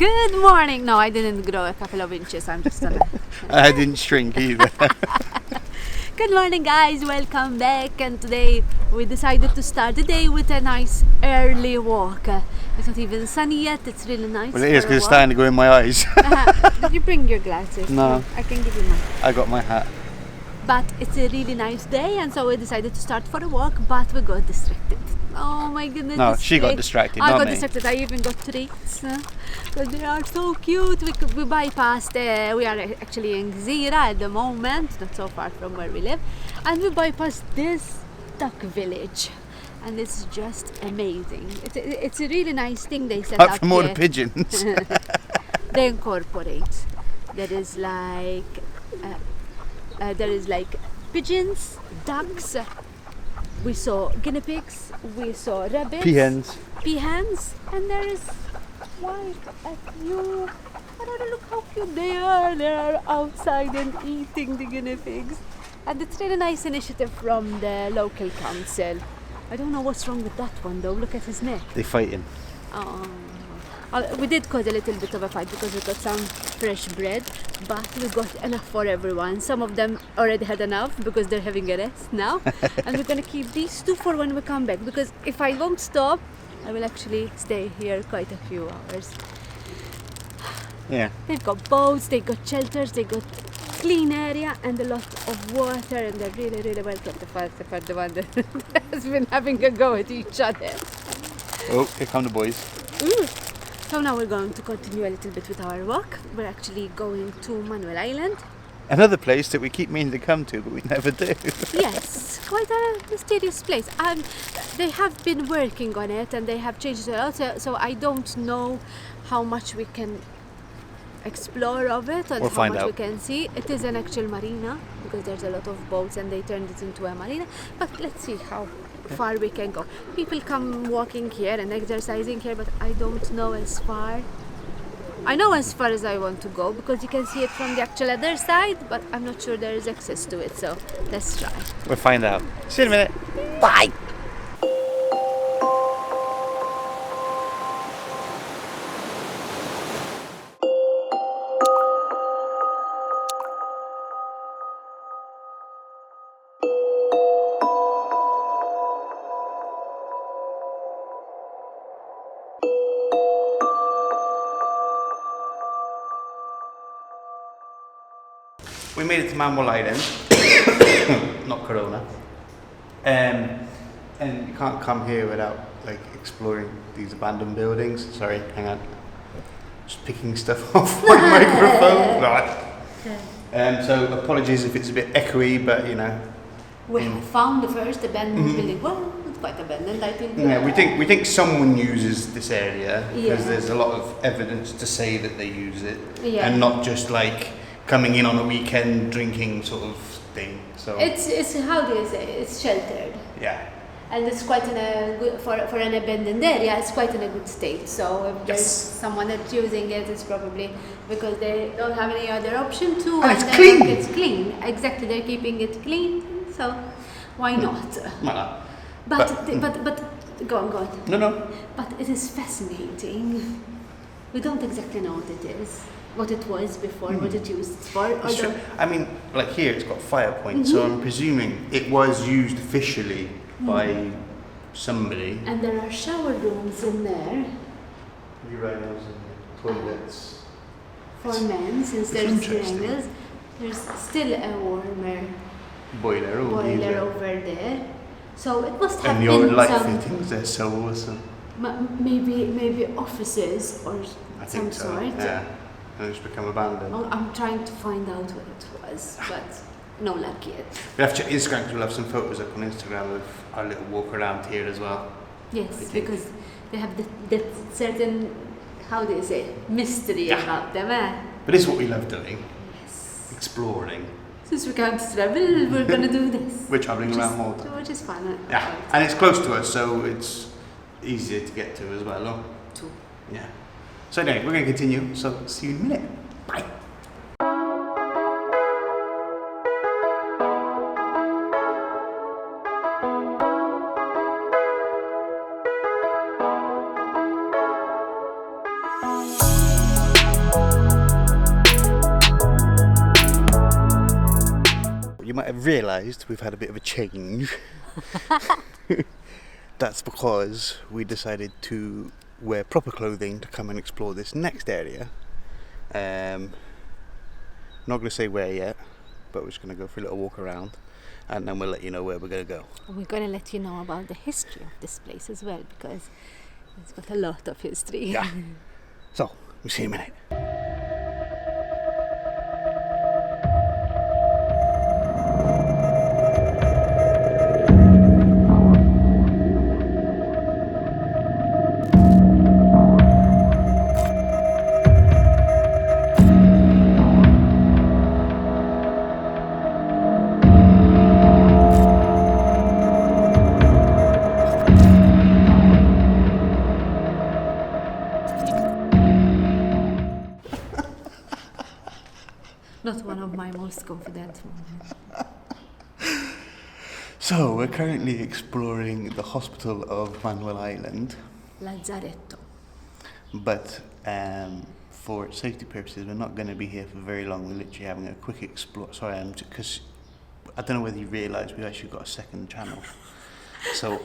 Good morning. No, I didn't grow a couple of inches. I'm just on I didn't shrink either. Good morning, guys. Welcome back. And today we decided to start the day with a nice early walk. It's not even sunny yet. It's really nice. Well, it is because it's starting to go in my eyes. Did you bring your glasses? No. I can give you mine. I got my hat. But it's a really nice day, and so we decided to start for a walk, but we got distracted. Oh my goodness. No, she got distracted, I not got me. distracted. I even got treats. But they are so cute. We bypassed, we are actually in Gzira at the moment, not so far from where we live. And we bypassed this duck village. And it's just amazing. It's a really nice thing they set Apart up from all here. the pigeons. They incorporate. There is like pigeons, ducks. We saw guinea pigs. We saw rabbits. Peahens. And there is quite a few. I don't know, look how cute they are. They are outside and eating the guinea pigs. And it's really nice initiative from the local council. I don't know what's wrong with that one though. Look at his neck. They're fighting. Oh. We did cause a little bit of a fight because we got some fresh bread, but we got enough for everyone. Some of them already had enough because they're having a rest now. And we're going to keep these two for when we come back, because if I don't stop, I will actually stay here quite a few hours. Yeah. They've got boats, they've got shelters, they've got clean area and a lot of water, and they're really, really well kept apart for the one that has been having a go at each other. Oh, here come the boys. Ooh. So now we're going to continue a little bit with our walk. We're actually going to Manoel Island. Another place that we keep meaning to come to, but we never do. Yes, quite a mysterious place. They have been working on it and they have changed it a lot, so I don't know how much we can explore of it and how much we can see. It is an actual marina because there's a lot of boats and they turned it into a marina. But let's see how far we can go. People come walking here and exercising here, but I don't know as far. I know as far as I want to go because you can see it from the actual other side, but I'm not sure there is access to it, so let's try. We'll find out. See you in a minute. Bye! We made it to Manoel Island, not Corona, and you can't come here without like exploring these abandoned buildings. Sorry, hang on, just picking stuff off my microphone. Right. So apologies if it's a bit echoey, but you know. We found the first abandoned building. Well, it's quite abandoned, I think. Yeah, we think someone uses this area because there's a lot of evidence to say that they use it, and not just like coming in on a weekend drinking sort of thing. So it's how do you say? It's sheltered. Yeah. And it's quite in a good for an abandoned area. It's quite in a good state. So if there's someone that's using it, it's probably because they don't have any other option to. And it's clean. It's clean. Exactly, they're keeping it clean. So why not? But go on. No. But it is fascinating. We don't exactly know what it is. What it was before, what it used for. I mean, like here it's got fire points, so I'm presuming it was used officially by somebody. And there are shower rooms in there. Urinals and toilets. For men, since there's urinals. There's still a warmer boiler over there. So it must have and been the light fittings, they're so awesome. Maybe offices or some sort. Yeah. And it's become abandoned. Oh, I'm trying to find out what it was, but no luck yet. We have to check Instagram because we'll have some photos up on Instagram of our little walk around here as well. Yes, because they have that certain, how do you say, mystery about them. But this is what we love doing. Yes. Exploring. Since we can't travel, we're going to do this. We're travelling around Malta. Which is fun. Yeah, and it's close to us, so it's easier to get to as well. No? Too. Yeah. So anyway, we're going to continue, so see you in a minute. Bye. you might have realised we've had a bit of a change. That's because we decided to wear proper clothing to come and explore this next area. Not going to say where yet, but we're just going to go for a little walk around, and then we'll let you know where we're going to go. And we're going to let you know about the history of this place as well, because it's got a lot of history. Yeah. So, we'll see you in a minute. Not one of my most confident moments. So, we're currently exploring the hospital of Manoel Island, Lazzaretto. but for safety purposes, we're not going to be here for very long. We're literally having a quick explore. Sorry, because I don't know whether you realise we've actually got a second channel. So,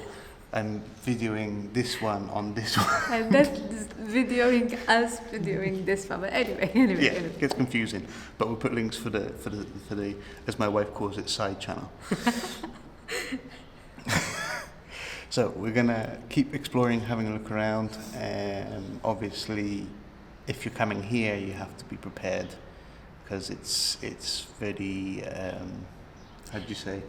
I'm videoing this one on this one. And that's videoing us videoing this one. But anyway. Yeah, it gets confusing. But we'll put links for the as my wife calls it, side channel. So we're gonna keep exploring, having a look around. Obviously, if you're coming here, you have to be prepared because it's very how do you say?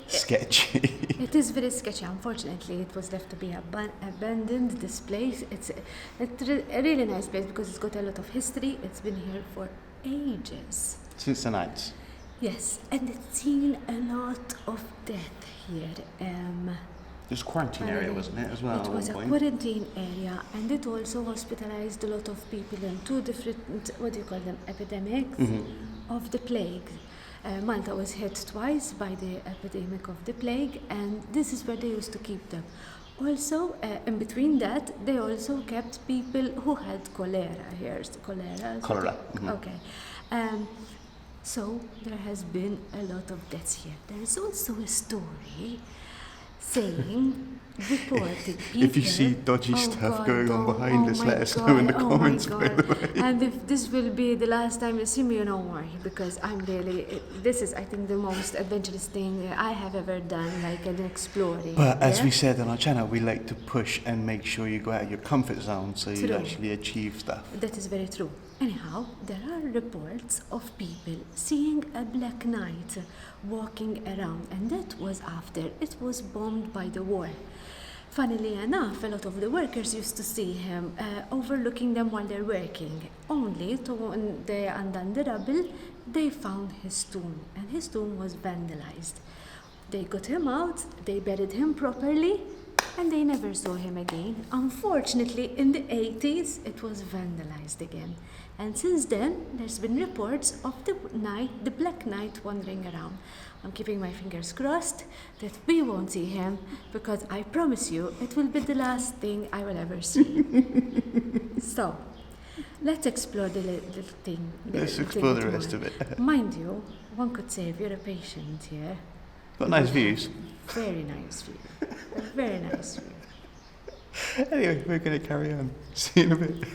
Sketchy. It is very sketchy. Unfortunately, it was left to be abandoned. This place, it's a really nice place because it's got a lot of history. It's been here for ages. Since the 90s. Yes, and it's seen a lot of death here. It was a quarantine area, wasn't it, as well? It was a quarantine area, and it also hospitalized a lot of people in two different, what do you call them, epidemics of the plague. Malta was hit twice by the epidemic of the plague, and this is where they used to keep them. Also, in between that, they also kept people who had cholera here. Cholera. Okay. So there has been a lot of deaths here. There is also a story saying, reporting people. If you see dodgy stuff going on behind us, let us know in the comments, by the way. And if this will be the last time you see me, don't worry, because I'm really, this is, I think, the most adventurous thing I have ever done, like an exploring. But as we said on our channel, we like to push and make sure you go out of your comfort zone so you actually achieve stuff. That is very true. Anyhow, there are reports of people seeing a black knight walking around, and that was after it was bombed by the war. Funnily enough, a lot of the workers used to see him overlooking them while they're working. Only to when they undone the rubble, they found his tomb, and his tomb was vandalized. They got him out, they buried him properly, and they never saw him again. Unfortunately, in the 80s, it was vandalized again. And since then, there's been reports of the Black Knight wandering around. I'm keeping my fingers crossed that we won't see him, because I promise you, it will be the last thing I will ever see. So, let's explore the little thing. Let's explore the rest of it. Mind you, one could say if you're a patient here. Got nice views. Very nice view. A very nice view. Anyway, we're going to carry on. See you in a bit.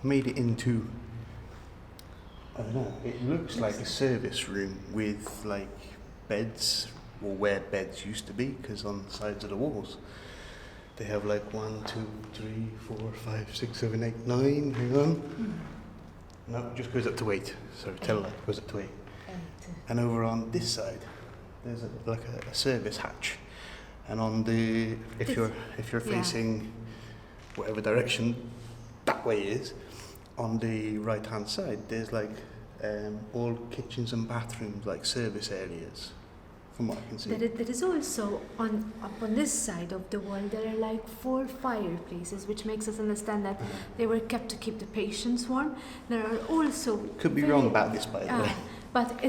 Made it into, I don't know, it looks like a service room with like beds, or where beds used to be, because on the sides of the walls they have like 1, 2, 3, 4, 5, 6, 7, 8, 9, hang on. No, it just goes up to 8, sorry, tell that, goes up to 8. And over on this side there's like a service hatch, and on the, if you're facing whatever direction that way is, on the right hand side there's like all kitchens and bathrooms, like service areas, from what I can see. There is also up on this side of the wall there are like 4 fireplaces, which makes us understand that they were kept to keep the patients warm. There are also Could be wrong about this, by the way. But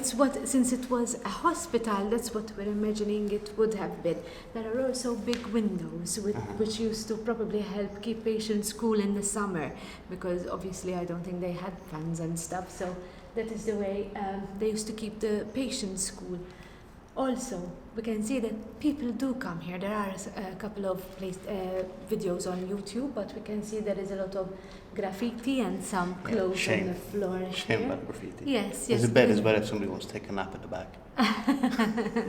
since it was a hospital, that's what we're imagining it would have been. There are also big windows which used to probably help keep patients cool in the summer, because obviously I don't think they had fans and stuff. So that is the way they used to keep the patients cool. Also, we can see that people do come here. There are a couple of videos on YouTube, but we can see there is a lot of graffiti and some clothes on the floor. Shame about graffiti. Yes. There's a bed as well if somebody wants to take a nap at the back.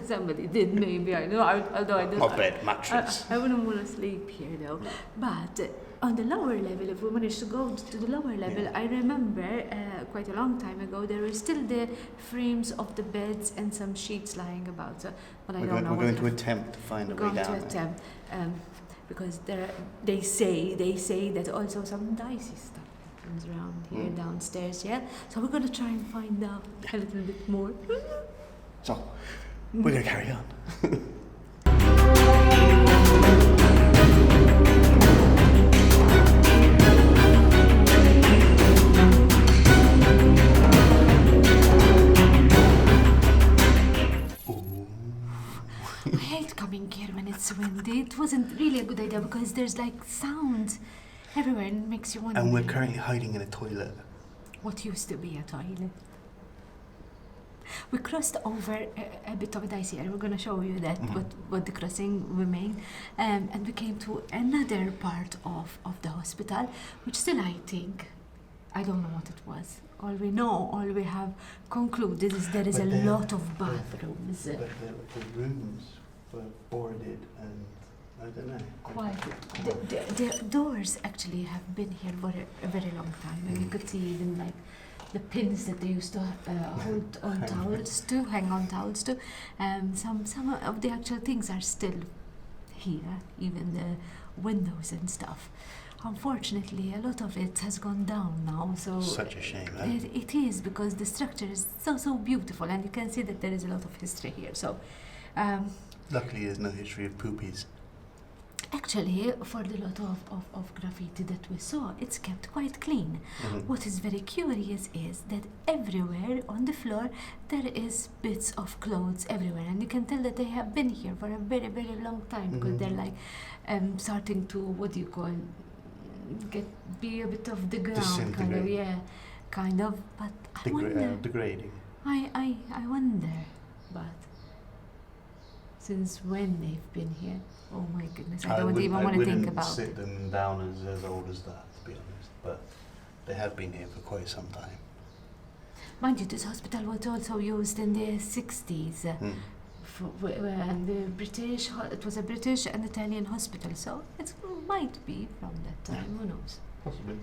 Somebody did, maybe, I know, although I don't. Not bed, mattress. I wouldn't want to sleep here though. No. But on the lower level, if we manage to go to the lower level, I remember quite a long time ago there were still the frames of the beds and some sheets lying about. But I don't know. We're going to attempt to find a way down. We're going to attempt because they say that also some dicey stuff happens around here downstairs. Yeah, so we're going to try and find out a little bit more. So we're going to carry on. I hate coming here when it's windy. It wasn't really a good idea because there's like sound everywhere and it makes you wonder. And we're currently hiding in a toilet. What used to be a toilet. We crossed over a bit of a dicey area. We're going to show you that what the crossing remained. And we came to another part of the hospital, which still I think, I don't know what it was. All we have concluded is there is a lot of bathrooms. But the rooms were boarded and I don't know. Quite. The doors actually have been here for a very long time. And you could see even like the pins that they used to hold on towels to, hang on towels to. Some of the actual things are still here, even the windows and stuff. Unfortunately, a lot of it has gone down now. So such a shame. It is, because the structure is so beautiful, and you can see that there is a lot of history here. So, luckily, there's no history of poopies. Actually, for the lot of graffiti that we saw, it's kept quite clean. What is very curious is that everywhere on the floor there is bits of clothes everywhere, and you can tell that they have been here for a very, very long time, because they're like starting to, what do you call, be a bit of the ground, kind of. But I wonder. Degrading. I wonder, but since when they've been here? Oh my goodness, I don't even want to think about it. I wouldn't sit them down as old as that, to be honest, but they have been here for quite some time. Mind you, this hospital was also used in the 60s. And the British, it was a British and Italian hospital, so it might be from that time, who knows. Possibly.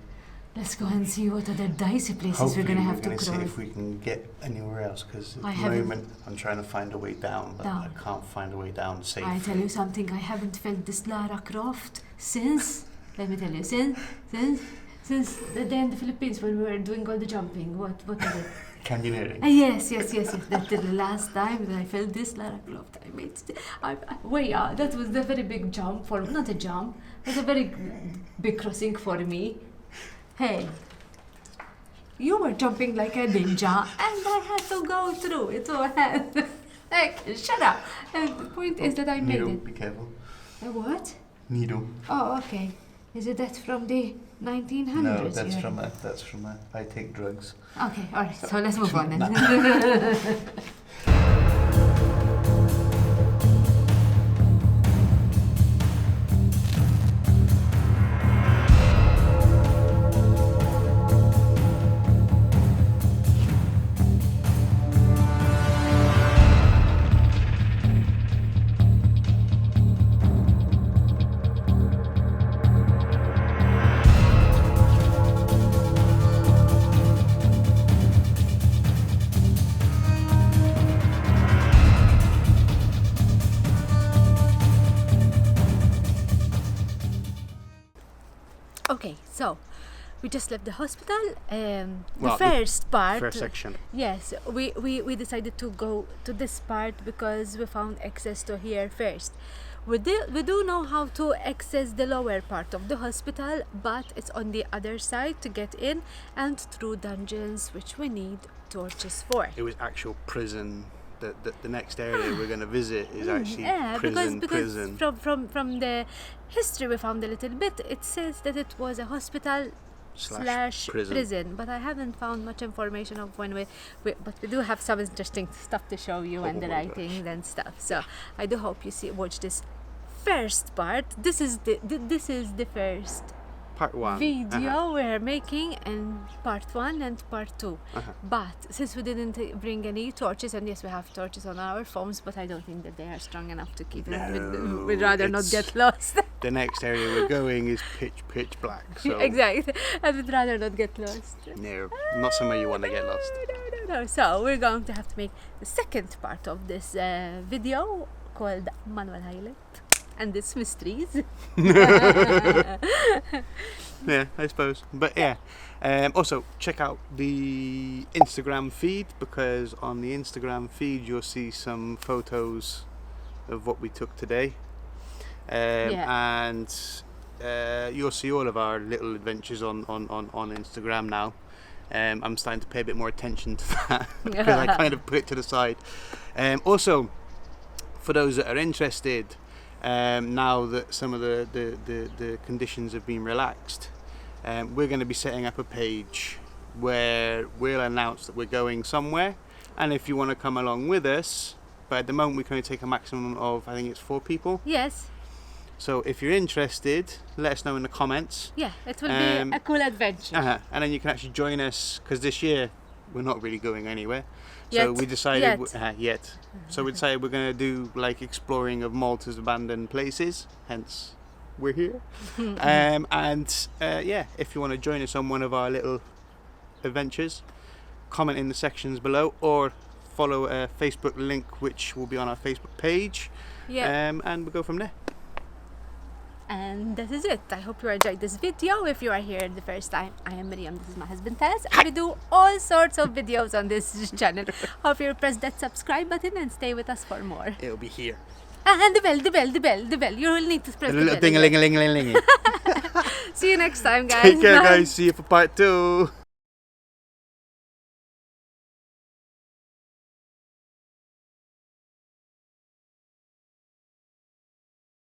Let's go and see what other dicey places we're going to have to cross. See if we can get anywhere else, because at the moment I'm trying to find a way down, but I can't find a way down safely. I tell you something, I haven't felt this Lara Croft since, let me tell you, since the day in the Philippines when we were doing all the jumping. What is it? Canyoneering. Yes. That's the last time that I felt this Lara Croft. That was a very big jump not a jump, it was a very big crossing for me. Hey, you were jumping like a ninja, and I had to go through it. So shut up. And the point is that I made it. Be careful. A what? Needle. Oh, okay. Is it that from the 1900s? No, that's from I take drugs. Okay, all right. So let's move on then. we just left the hospital. Well, The first part. First section. Yes, we decided to go to this part because we found access to here first. We do know how to access the lower part of the hospital, but it's on the other side to get in and through dungeons, which we need torches for. It was actual prison. The next area we're going to visit is actually because prison. From the history we found a little bit, it says that it was a hospital slash prison, but I haven't found much information of when but we do have some interesting stuff to show you and the writing and stuff. So I do hope you watch this first part. This is the first Part 1 video we're making, and part 1 and part 2. But since we didn't bring any torches, and yes, we have torches on our phones, but I don't think that they are strong enough to keep it. We'd rather not get lost. The next area we're going is pitch black. So Exactly. I would rather not get lost. no, not somewhere you want to get lost. No. So we're going to have to make the second part of this video called Manoel Island and its mysteries. Yeah, I suppose. But yeah, also check out the Instagram feed, because on the Instagram feed you'll see some photos of what we took today. And you'll see all of our little adventures on Instagram now. I'm starting to pay a bit more attention to that because I kind of put it to the side. Also, for those that are interested, now that some of the conditions have been relaxed, we're going to be setting up a page where we'll announce that we're going somewhere, and if you want to come along with us, but at the moment we can only take a maximum of, I think it's 4 people. Yes. So if you're interested, let us know in the comments. Yeah, it will be a cool adventure. And then you can actually join us, because this year we're not really going anywhere. So we decided So we decided we're going to do like exploring of Malta's abandoned places. Hence, we're here. If you want to join us on one of our little adventures, comment in the sections below, or follow a Facebook link which will be on our Facebook page. And we'll go from there. And that is it. I hope you enjoyed this video. If you are here the first time, I am Miriam, this is my husband Taz, and we do all sorts of videos on this channel. Hope you press that subscribe button and stay with us for more. It'll be here. And the bell. You will need to press the bell. Ding-a-ling-a-ling-a-ling-a-ling. See you next time, guys. Take care, Bye. guys. See you for part 2.